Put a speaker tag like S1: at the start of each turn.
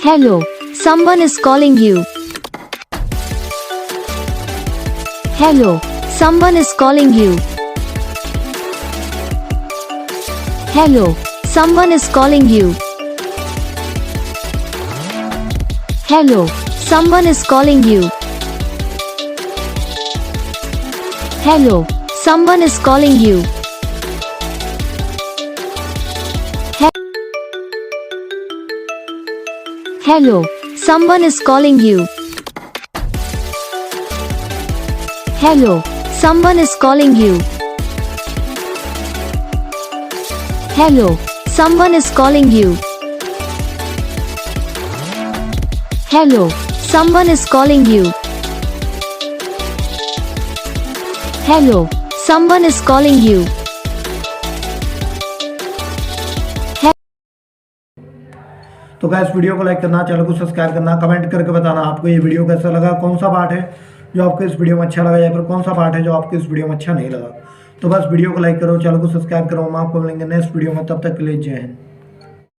S1: Hello, someone is calling you. Hello, someone is calling you. Hello, someone is calling you. Hello, someone is calling you. Hello, someone is calling you. Hello, someone is calling you. Hello, someone is calling you. Hello, someone is calling you. Hello, someone is calling you. Hello, someone is calling you.
S2: तो guys video को like करना, channel को subscribe करना, comment करके बताना आपको ये video कैसा लगा, कौन सा पार्ट है जो आपको इस वीडियो में अच्छा लगा या फिर कौन सा पार्ट है जो आपको इस वीडियो में अच्छा नहीं लगा। तो बस वीडियो को लाइक करो, चैनल को सब्सक्राइब करो। हम आपको मिलेंगे नेक्स्ट वीडियो में, तब तक के लिए जय हिंद।